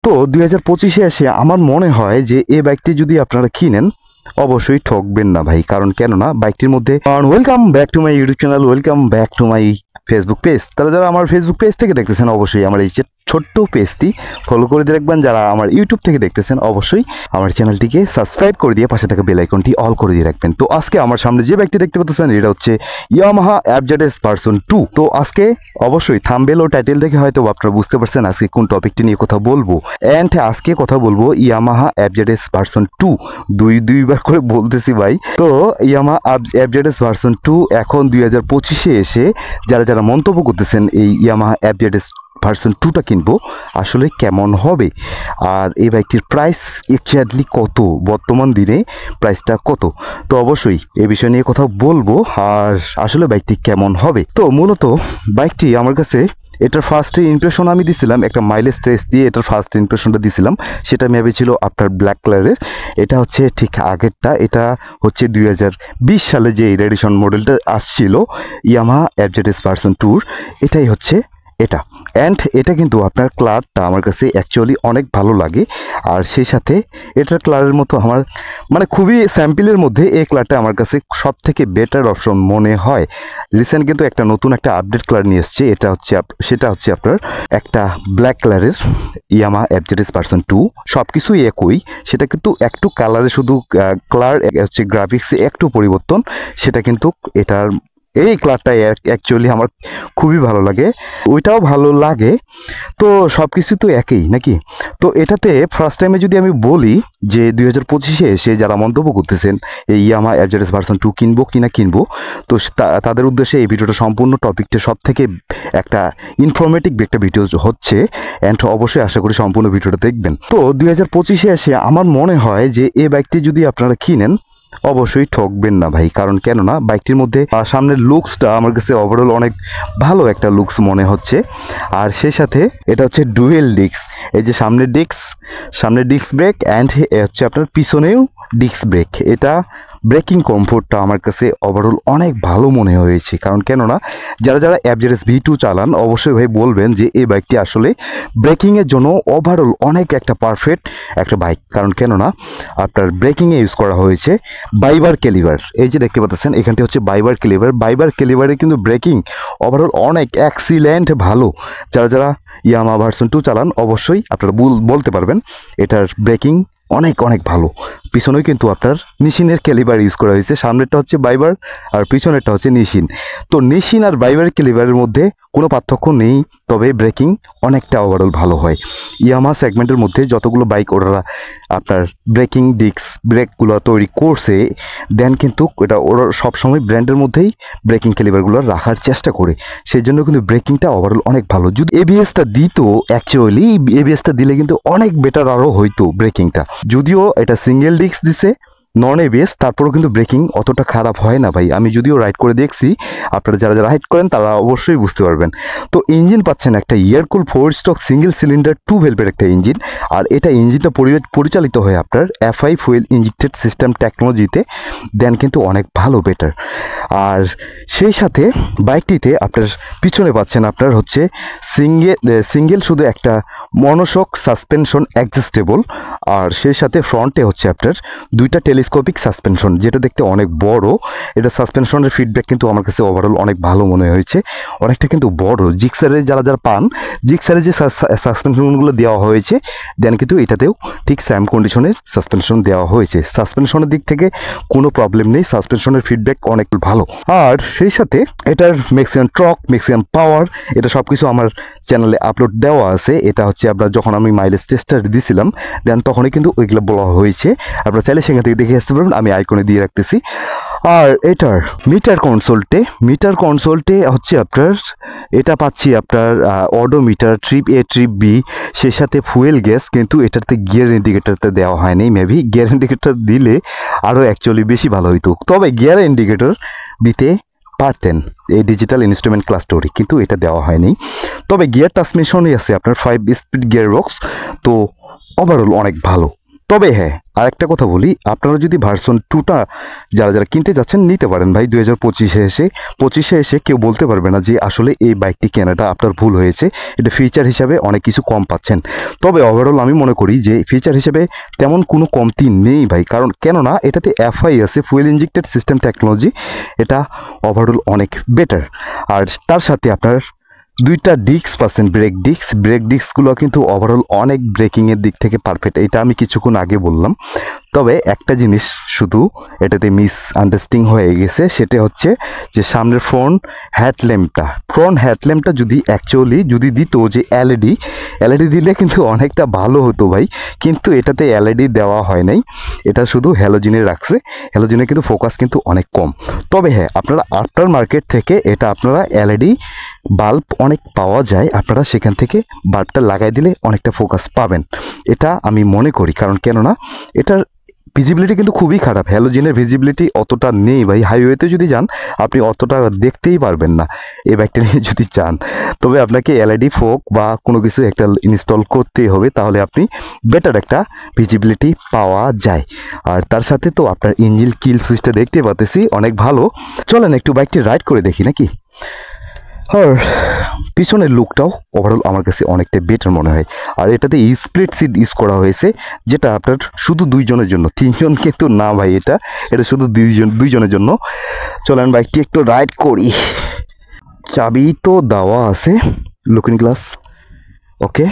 তো 2025-এ এসে আমার মনে হয় যে এই বাইকটি যদি আপনারা কিনেন অবশ্যই ঠকবেন না ভাই, কারণ কেননা বাইকটির মধ্যে welcome back to my YouTube channel, welcome back to my Facebook page. তারা যারা আমার ফেসবুক পেজ থেকে দেখতেছেন অবশ্যই আমার এই যে ছোট্ট পেজটি ফলো করে দিয়ে রাখবেন। যারা আমার ইউটিউব থেকে দেখতেছেন অবশ্যই আমার চ্যানেলটিকে সাবস্ক্রাইব করে দিয়ে পাশে থাকা বেল আইকনটি অল করে দিয়ে রাখবেন। তো আজকে আমার সামনে যে বাইকটি দেখতে পাচ্ছেন এটা হচ্ছে ইয়ামাহা এফজেডএস ভার্সন 2। তো আজকে অবশ্যই থাম্বনেল ও টাইটেল দেখে হয়তো আপনারা বুঝতে পারছেন আজকে কোন টপিকটি নিয়ে কথা বলবো। অ্যান্ড আজকে কথা বলবো ইয়ামাহা এফজেডএস ভার্সন 2। দুইবার করে বলতেছি ভাই। তো ইয়ামাহা এফজেডএস ভার্সন 2 এখন 2025-এ এসে যারা যারা মন্তব্য করতেছেন এই ইয়ামাহা এফজেডএস ভার্সন 2টা কিনবো আসলে কেমন হবে, আর এই বাইকটির প্রাইস এক্স্যাক্টলি কত, বর্তমান দিনে প্রাইসটা কত, তো অবশ্যই এই বিষয় নিয়ে কথা বলবো। আর আসলে বাইকটি কেমন হবে, তো মূলত বাইকটি আমার কাছে এটার ফার্স্ট ইমপ্রেশন আমি দিছিলাম একটা মাইলেজ টেস্ট দিয়ে, এটার ফার্স্ট ইমপ্রেশনটা দিছিলাম, সেটা মেবি ছিল আপনার ব্ল্যাক কালারের। এটা হচ্ছে ঠিক আগেরটা, এটা হচ্ছে 2020 সালে যে রেডিশন মডেলটা আসছিল ইয়ামাহা এফজেডএস ভার্সন 2, এটাই হচ্ছে এটা। অ্যান্ড এটা কিন্তু আপনার কালারটা আমার কাছে অ্যাকচুয়ালি অনেক ভালো লাগে। আর সেই সাথে এটার কালারের মতো আমার মানে খুবই স্যাম্পলের মধ্যে এই কালারটা আমার কাছে সব থেকে বেটার অপশন মনে হয়। রিসেন্ট কিন্তু একটা নতুন একটা আপডেট কালার নিয়ে এসছে, এটা হচ্ছে সেটা হচ্ছে আপনার একটা ব্ল্যাক কালারের ইয়ামাহা এফজেডএস ভার্সন 2। সব কিছুই একই, সেটা কিন্তু একটু কালারে শুধু কালার হচ্ছে গ্রাফিক্সে একটু পরিবর্তন, সেটা কিন্তু এটার এই কালারটা অ্যাকচুয়ালি আমার খুবই ভালো লাগে, ওইটাও ভালো লাগে। তো সব কিছু তো একই নাকি। তো এটাতে ফার্স্ট টাইমে যদি আমি বলি যে 2025-এ এসে যারা মন্তব্য করতেছেন এই ইয়ামাহা এফজেডএস ভার্সন 2 কিনবো কিনা কিনবো, তো তাদের উদ্দেশ্যে এই ভিডিওটা সম্পূর্ণ টপিকটা সব থেকে একটা ইনফরমেটিভ একটা ভিডিও হচ্ছে। অ্যান্ড অবশ্যই আশা করি সম্পূর্ণ ভিডিওটা দেখবেন। তো 2025-এ এসে আমার মনে হয় যে এই বাইকটি যদি আপনারা কিনেন অবশ্যই ঠকবেন না ভাই, কারণ কেননা বাইকটির মধ্যে সামনের লুকসটা আমার কাছে ওভারঅল অনেক ভালো একটা লুকস মনে হচ্ছে। আর সেই সাথে এটা হচ্ছে ডুয়েল ডিস্ক, এই যে সামনের ডিস্ক ব্রেক অ্যান্ড হচ্ছে আপনার পিছনেও ডিস্ক ব্রেক। এটা ব্রেকিং কমফোর্টটা আমার কাছে ওভারঅল অনেক ভালো মনে হয়েছে, কারণ কেননা যারা যারা এফজেডএস V2 চালান অবশ্যই ভাই বলবেন যে এই বাইকটি আসলে ব্রেকিংয়ের জন্য ওভারঅল অনেক একটা পারফেক্ট একটা বাইক, কারণ কেননা আপনার ব্রেকিংয়ে ইউজ করা হয়েছে বাইবার ক্যালিভার। এই যে দেখতে পাচ্ছেন এখানটি হচ্ছে বাইবার ক্যালিভারে কিন্তু ব্রেকিং ওভারঅল অনেক এক্সিলেন্ট ভালো। যারা যারা ইয়ামাহা ভার্সন 2 চালান অবশ্যই আপনারা বলতে পারবেন এটার ব্রেকিং অনেক অনেক ভালো। পিছনেও কিন্তু আপনার নিশিনের ক্যালিভার ইউজ করা হয়েছে, সামনেরটা হচ্ছে বাইবার আর পিছনেরটা হচ্ছে নিশিন। তো নিশিন আর বাইবার ক্যালিভারের মধ্যে কোনো পার্থক্য নেই, তবে ব্রেকিং অনেকটা ওভারঅল ভালো হয়। ইয়ামাহা সেগমেন্টের মধ্যে যতগুলো বাইক ওরা আপনার ব্রেকিং ডিস্ক ব্রেকগুলো তৈরি করছে, দেন কিন্তু এটা ওরা সবসময় ব্র্যান্ডের মধ্যেই ব্রেকিং ক্যালিভারগুলো রাখার চেষ্টা করে, সেই জন্য কিন্তু ব্রেকিংটা ওভারঅল অনেক ভালো। যদি এবিএসটা দিত অ্যাকচুয়ালি এবিএসটা দিলে কিন্তু অনেক বেটার আরও হইতো ব্রেকিংটা, যদিও এটা সিঙ্গেল ডিস্ক দিছে নন এবিএস, তারপরেও কিন্তু ব্রেকিং অতটা খারাপ হয় না ভাই। আমি যদিও রাইড করে দেখছি, আপনারা যারা যারা রাইড করেন তারা অবশ্যই বুঝতে পারবেন। তো ইঞ্জিন পাচ্ছেন একটা এয়ারকুল 4 স্ট্রোক সিঙ্গেল সিলিন্ডার 2 ভেলভের একটা ইঞ্জিন, আর এটা ইঞ্জিনটা পরিচালিত হয় আপনার FI ফুয়েল ইঞ্জেক্টেড সিস্টেম টেকনোলজিতে, দেন কিন্তু অনেক ভালো বেটার। আর সেই সাথে বাইকটিতে আপনার পিছনে পাচ্ছেন আপনার হচ্ছে সিঙ্গেল শুধু একটা মনোশক সাসপেনশন অ্যাডজাস্টেবল, আর সেই সাথে ফ্রন্টে হচ্ছে আপনার দুইটা টেলিস্কোপিক সাসপেনশন, যেটা দেখতে অনেক বড়। এটা সাসপেনশনের ফিডব্যাক কিন্তু আমার কাছে ওভারঅল অনেক ভালো মনে হয়েছে, অনেকটা কিন্তু বড়। জিক্সারে যারা যারা পান, জিক্সারে যে সাসপেনশনগুলো দেওয়া হয়েছে দেন কিন্তু এটাতেও ঠিক সেম কন্ডিশনের সাসপেনশন দেওয়া হয়েছে। সাসপেনশনের দিক থেকে কোনো প্রবলেম নেই, সাসপেনশনের ফিডব্যাক অনেক ভালো। আর সেই সাথে এটার ম্যাক্সিমাম টর্ক, ম্যাক্সিমাম পাওয়ার, এটা সব কিছু আমার চ্যানেলে আপলোড দেওয়া আছে। এটা হচ্ছে আপনার যখন আমি মাইলেজ টেস্টার দিয়েছিলাম দেন তখনই কিন্তু ওইগুলো বলা হয়েছে, আপনারা চাইলে সেখান থেকে দেখে আসতে পারবেন, আমি আইকনে দিয়ে রাখতেছি। আর এটার মিটার কনসোলটে হচ্ছে আপনার এটা পাচ্ছি আপনার odometer trip A trip B, সেই সাথে ফুয়েল গ্যাস, কিন্তু এটাতে গিয়ার ইন্ডিকেটরতে দেওয়া হয়নি। মেবি গিয়ার ইন্ডিকেটর দিলে আরও অ্যাকচুয়ালি বেশি ভালো হইতো, তবে গিয়ার ইন্ডিকেটর দিতে পারতেন এই ডিজিটাল ইনস্ট্রুমেন্ট ক্লাস্টারে, কিন্তু এটা দেওয়া হয়নি। তবে গিয়ার ট্রান্সমিশনই আছে আপনার 5 স্পিড গিয়ার বক্স, তো ওভারঅল অনেক ভালো। তবে হ্যাঁ আর একটা কথা বলি, আপনারা যদি ভার্সন 2টা যারা যারা কিনতে যাচ্ছেন নিতে পারেন ভাই। 2025-এ এসে কেউ বলতে পারবে না যে আসলে এই বাইকটি কেনাটা আপনার ভুল হয়েছে, এটা ফিচার হিসাবে অনেক কিছু কম পাচ্ছেন। তবে ওভারঅল আমি মনে করি যে ফিচার হিসেবে তেমন কোনো কমতি নেই ভাই, কারণ কেননা এটাতে এফআই আছে, ফুয়েল ইঞ্জেক্টেড সিস্টেম টেকনোলজি, এটা ওভারঅল অনেক বেটার। আর তার সাথে আপনার 2টা ডিস্ক পাচ্ছেন, ব্রেক ডিস্কগুলো কিন্তু ওভারঅল অনেক ব্রেকিংয়ের দিক থেকে পারফেক্ট, এটা আমি কিছুক্ষণ আগে বললাম। তবে একটা জিনিস শুধু এটাতে মিস আন্ডারস্ট্যান্ডিং হয়ে গেছে, সেটা হচ্ছে যে সামনের ফ্রন্ট হেডল্যাম্পটা যদি অ্যাকচুয়ালি যদি দিত যে এলইডি দিলে কিন্তু অনেকটা ভালো হতো ভাই, কিন্তু এটাতে এলইডি দেওয়া হয় নাই, এটা শুধু হ্যালোজেনে রাখছে। হ্যালোজেনে কিন্তু ফোকাস কিন্তু অনেক কম। তবে হ্যাঁ, আপনারা আফটার মার্কেট থেকে এটা আপনারা এলইডি বাল্ব অনেক পাওয়া যায়, আপনারা সেখান থেকে বাল্বটা লাগাই দিলে অনেকটা ফোকাস পাবেন, এটা আমি মনে করি। কারণ কেননা এটার ভিজিবিলিটি কিন্তু খুবই খারাপ, হ্যালোজেনের ভিজিবিলিটি অতটা নেই ভাই। হাইওয়েতে যদি যান আপনি অতটা দেখতেই পারবেন না এই বাইকটা নিয়ে যদি চান। তবে আপনাকে এলইডি ফোক বা কোনো কিছু একটা ইনস্টল করতেই হবে, তাহলে আপনি বেটার একটা ভিজিবিলিটি পাওয়া যায়। আর তার সাথে তো আপনার ইঞ্জিন কিল সুইচটা দেখতে পাচ্ছি অনেক ভালো। চলেন একটু বাইকটি রাইড করে দেখি নাকি। আর পিছনের লুকটাও ওভারঅল আমার কাছে অনেকটা বেটার মনে হয়। আর এটাতে স্প্লিট সিট ইউজ করা হয়েছে, যেটা আপনার শুধু 2 জনের জন্য, 3 জন কিন্তু না ভাই, এটা শুধু 2 জনের জন্য। চলেন বাইকটি একটু রাইড করি। চাবি তো দেওয়া আছে, লুকিং গ্লাস ওকে,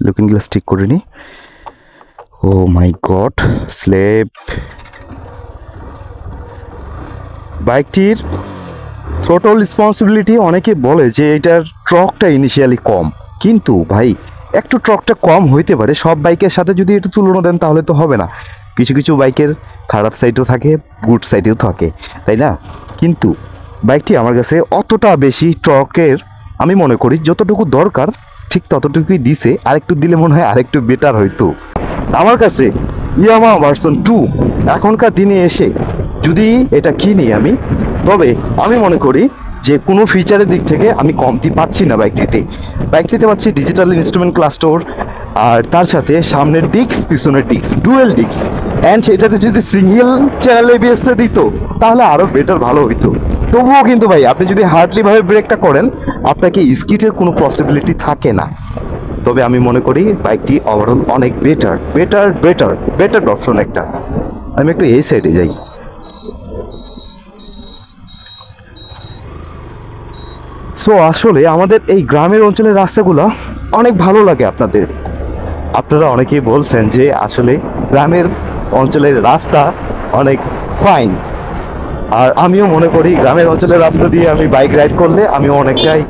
লুকিং গ্লাস ঠিক করে নি। ও মাই গড, স্লেপ। বাইকটির থ্রোটল রেসপন্সিবিলিটি, অনেকে বলে যে এটার টর্কটা ইনিশিয়ালি কম, কিন্তু ভাই একটু টর্কটা কম হইতে পারে। সব বাইকের সাথে যদি একটু তুলনা দেন তাহলে তো হবে না, কিছু কিছু বাইকের খারাপ সাইডও থাকে, গুড সাইডেও থাকে, তাই না? কিন্তু বাইকটি আমার কাছে অতটা বেশি টর্কের আমি মনে করি যতটুকু দরকার ঠিক ততটুকুই দিছে, আরেকটু দিলে মনে হয় আরেকটু বেটার হইতো আমার কাছে। ইয়ামাহা ভার্সন 2 এখনকার দিনে এসে যদি এটা কিনি আমি, তবে আমি মনে করি যে কোনো ফিচারের দিক থেকে আমি কমতি পাচ্ছি না বাইকটিতে পাচ্ছি ডিজিটাল ইনস্ট্রুমেন্ট ক্লাস্টার, আর তার সাথে সামনের ডিস্ক পিছনের ডিস্ক ডুয়েল ডিস্ক, অ্যান্ড সেটাতে যদি সিঙ্গেল চ্যানেল এবিএসটা দিত তাহলে আরও বেটার ভালো হইতো। তবুও কিন্তু ভাই আপনি যদি হার্ডলিভাবে ব্রেকটা করেন আপনাকে স্কিটের কোনো পসিবিলিটি থাকে না। তবে আমি মনে করি বাইকটি ওভারঅল অনেক বেটার অপশন একটা। আমি একটু এই সাইডে যাই। সো আসলে আমাদের এই গ্রামের অঞ্চলের রাস্তাগুলো অনেক ভালো লাগে আপনারা অনেকেই বলছেন যে আসলে গ্রামের অঞ্চলের রাস্তা অনেক ফাইন, আর আমিও মনে করি গ্রামের অঞ্চলের রাস্তা দিয়ে আমি বাইক রাইড করলে আমি অনেকটাই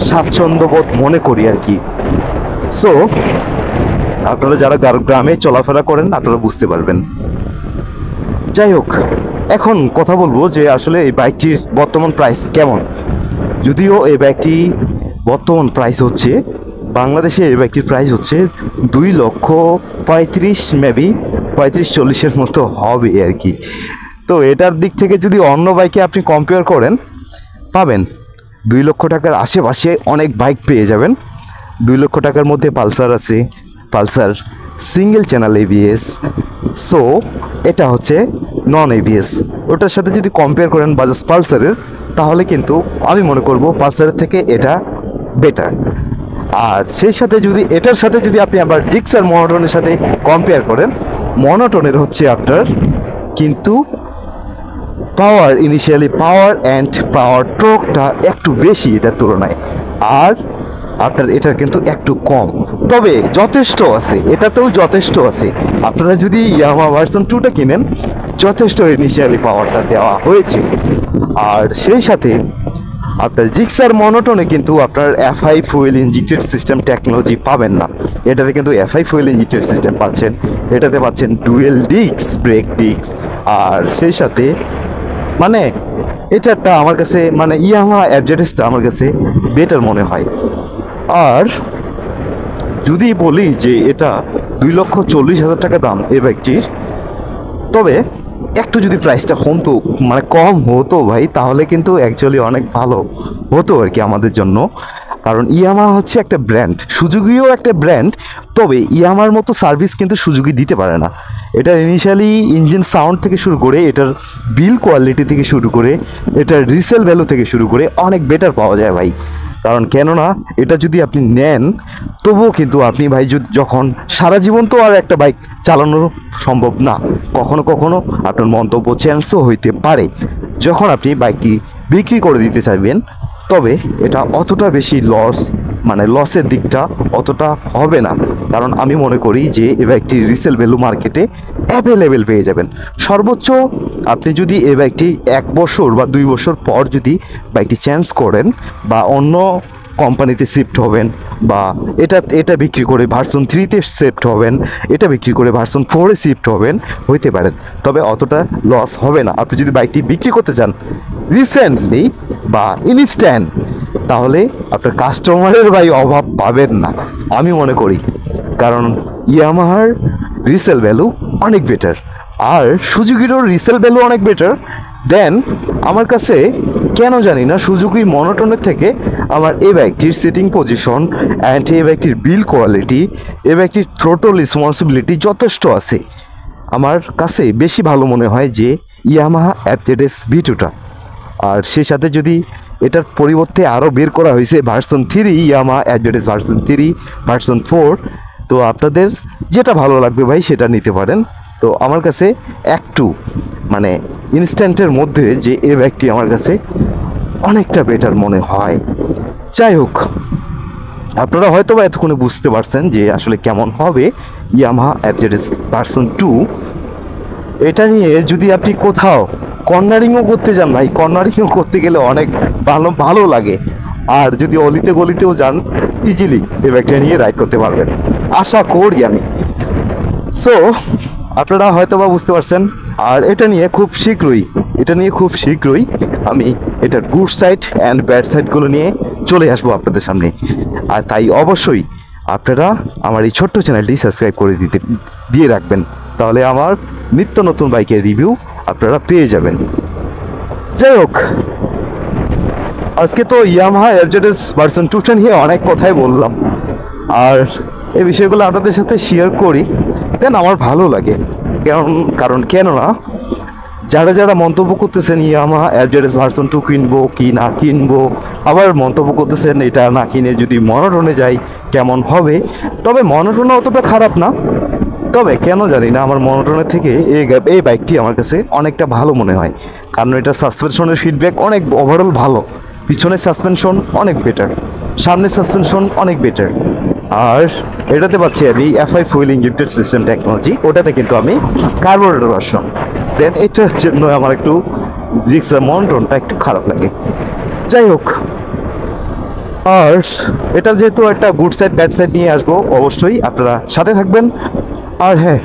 স্বাচ্ছন্দ্যবোধ মনে করি আর কি। সো আপনারা যারা গ্রামে চলাফেরা করেন আপনারা বুঝতে পারবেন। যাই হোক, এখন কথা বলবো যে আসলে এই বাইকটির বর্তমান প্রাইস কেমন। যদিও এই বাইকটি বর্তমান প্রাইস হচ্ছে বাংলাদেশে, এই বাইকটির প্রাইস হচ্ছে 2,35,000, মেবি 35-40-এর মতো হবে আর কি। তো এটার দিক থেকে যদি অন্য বাইকে আপনি কম্পেয়ার করেন পাবেন 2 লক্ষ টাকার আশেপাশে অনেক বাইক পেয়ে যাবেন। 2 লক্ষ টাকার মধ্যে পালসার আছে, Pulsar single channel ABS, so এটা হচ্ছে নন এবিএস। ওটার সাথে যদি কম্পেয়ার করেন বাজাজ পালসারের, তাহলে কিন্তু আমি মনে করব পালসারের থেকে এটা বেটার। আর সেই সাথে যদি এটার সাথে যদি আপনি আবার জিক্সার মনোটনের সাথে কম্পেয়ার করেন, মনোটনের হচ্ছে আপনার কিন্তু পাওয়ার, ইনিশিয়ালি পাওয়ার অ্যান্ড পাওয়ার টর্কটা একটু বেশি এটার তুলনায়, আর আপনার এটা কিন্তু একটু কম, তবে যথেষ্ট আছে, এটাতেও যথেষ্ট আছে। আপনারা যদি ইয়ামাহা ভার্সন 2টা কিনেন যথেষ্ট ইনিশিয়ালি পাওয়ারটা দেওয়া হয়েছে। আর সেই সাথে আপনার জিক্সার মনোটনে কিন্তু আপনার FI fuel injected system technology পাবেন না, এটাতে কিন্তু এফআই ফুয়েল ইঞ্জেক্টেড সিস্টেম পাচ্ছেন, এটাতে পাচ্ছেন ডুয়েল ডিস্ক ব্রেক ডিস্ক। আর সেই সাথে মানে এটাটা আমার কাছে মানে ইয়ামাহা অ্যাডজেটেসটা আমার কাছে বেটার মনে হয়। আর যদি বলি যে এটা 2,40,000 টাকা দাম এই বাইকটির, তবে একটু যদি প্রাইসটা কমতো মানে কম হতো ভাই, তাহলে কিন্তু অ্যাকচুয়ালি অনেক ভালো হতো আর কি আমাদের জন্য। কারণ ইয়ামাহা হচ্ছে একটা ব্র্যান্ড, সুজুকিও একটা ব্র্যান্ড, তবে ইয়ামাহার মতো সার্ভিস কিন্তু সুজুকি দিতে পারে না। এটার ইনিশিয়ালি ইঞ্জিন সাউন্ড থেকে শুরু করে, এটার বিল কোয়ালিটি থেকে শুরু করে, এটার রিসেল ভ্যালু থেকে শুরু করে অনেক বেটার পাওয়া যায় ভাই। কারণ কেননা এটা যদি আপনি নেন, তবুও কিন্তু আপনি ভাই যখন সারা জীবন তো আর একটা বাইক চালানো সম্ভব না, কখনো কখনো আপনার মন্তব্য চেঞ্জও হইতে পারে। যখন আপনি বাইকটি বিক্রি করে দিতে চাইবেন, তবে এটা অতটা বেশি লসের দিকটা অতটা হবে না। কারণ আমি মনে করি যে এই বাইকটি রিসেল ভ্যালু মার্কেটে অ্যাভেলেবেল পেয়ে যাবেন। সর্বোচ্চ আপনি যদি এই বাইকটি 1 বছর বা 2 বছর পর যদি বাইকটি চেঞ্জ করেন বা অন্য কোম্পানিতে শিফট হবেন, বা এটা বিক্রি করে ভার্সন 3-তে শিফট হবেন, এটা বিক্রি করে ভার্সন 4-এ শিফট হইতে পারেন, তবে অতটা লস হবে না। আপনি যদি বাইকটি বিক্রি করতে চান রিসেন্টলি বা ইনস্ট্যান্ট, তাহলে আপনার কাস্টমারের ভাই অভাব পাবেন না আমি মনে করি। কারণ ইয়ামাহার রিসেল ভ্যালু অনেক বেটার, আর সুজুকিরও রিসেল ভ্যালু অনেক বেটার দেন। আমার কাছে কেন জানি না সুজুকির মনোটনের থেকে আমার এই বাইকটির সিটিং পজিশন অ্যান্ড এই বাইকটির বিল কোয়ালিটি, এই বাইকটির থ্রোটল রেসপন্সিবিলিটি যথেষ্ট আছে। আমার কাছে বেশি ভালো মনে হয় যে ইয়ামাহা এফজেডএস V2টা। আর সেই সাথে যদি এটার পরিবর্তে আরও বের করা হয়েছে version 3, Yamaha FZS version 3, version 4, তো আপনাদের যেটা ভালো লাগবে ভাই সেটা নিতে পারেন। তো আমার কাছে একটু ইনস্ট্যান্টের মধ্যে যে এই বাইকটি আমার কাছে অনেকটা বেটার মনে হয়। যাই হোক, আপনারা হয়তো বা এতক্ষণে বুঝতে পারছেন যে আসলে কেমন হবে ইয়ামাহা এফজেডএস ভার্সন 2। এটা নিয়ে যদি আপনি কোথাও কর্নারিংও করতে যান ভাই, কর্নারিংও করতে গেলে অনেক ভালো লাগে। আর যদি অলিতে গলিতেও যান, ইজিলি এই বাইকটা নিয়ে রাইড করতে পারবেন আশা করি আমি। সো আপনারা হয়তো বা বুঝতে পারছেন। আর এটা নিয়ে খুব শীঘ্রই আমি এটার গুড সাইড অ্যান্ড ব্যাড সাইডগুলো নিয়ে চলে আসবো আপনাদের সামনে। আর তাই অবশ্যই আপনারা আমার এই ছোট্ট চ্যানেলটি সাবস্ক্রাইব করে দিয়ে রাখবেন, তাহলে আমার নিত্য নতুন বাইকের রিভিউ আপনারা পেয়ে যাবেন। যাই হোক, আজকে তো ইয়ামাহা এফজেডএস ভার্সন 2টা নিয়ে অনেক কথাই বললাম, আর এই বিষয়গুলো আপনাদের সাথে শেয়ার করি দেন আমার ভালো লাগে। কারণ কেননা যারা মন্তব্য করতেছেন ইয়ামাহা এফজেডএস ভার্সন 2 কিনবো কি না কিনবো, আবার মন্তব্য করতেছেন এটা না কিনে যদি মনোটনে যাই কেমন হবে, তবে মনোটনে অতটা খারাপ না। তবে কেন জানি না আমার মনোটনের থেকে এই বাইকটি আমার কাছে অনেকটা ভালো মনে হয়। কারণ এটা সাসপেনশনের ফিডব্যাক অনেক ওভারঅল ভালো, পিছনের সাসপেনশন অনেক বেটার, সামনের সাসপেনশন অনেক বেটার। আর এটাতে পাচ্ছি আমি FI fuel injected system technology, ওটাতে কিন্তু আমি কার্বোরেটর ভার্সন। দেন এটার জন্য আমার একটু মনোটনটা একটু খারাপ লাগে। যাই হোক, আর এটা যেহেতু একটা গুড সাইড ব্যাড সাইড নিয়ে আসবো, অবশ্যই আপনারা সাথে থাকবেন। আর হ্যাঁ,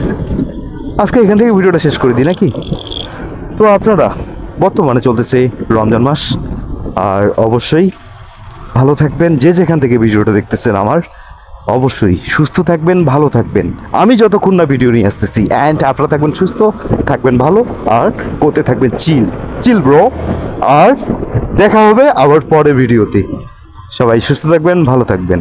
আজকে এখান থেকে ভিডিওটা শেষ করে দিই নাকি? তো আপনারা বর্তমানে চলতেছে রমজান মাস, আর অবশ্যই ভালো থাকবেন যে যেখান থেকে ভিডিওটা দেখতেছেন। আমার অবশ্যই সুস্থ থাকবেন, ভালো থাকবেন। আমি যতক্ষণ না ভিডিও নিয়ে আসতেছি, অ্যান্ড আপনারা থাকবেন সুস্থ, থাকবেন ভালো, আর করতে থাকবেন চিল ব্রো। আর দেখা হবে আবার পরে ভিডিওতে। সবাই সুস্থ থাকবেন, ভালো থাকবেন।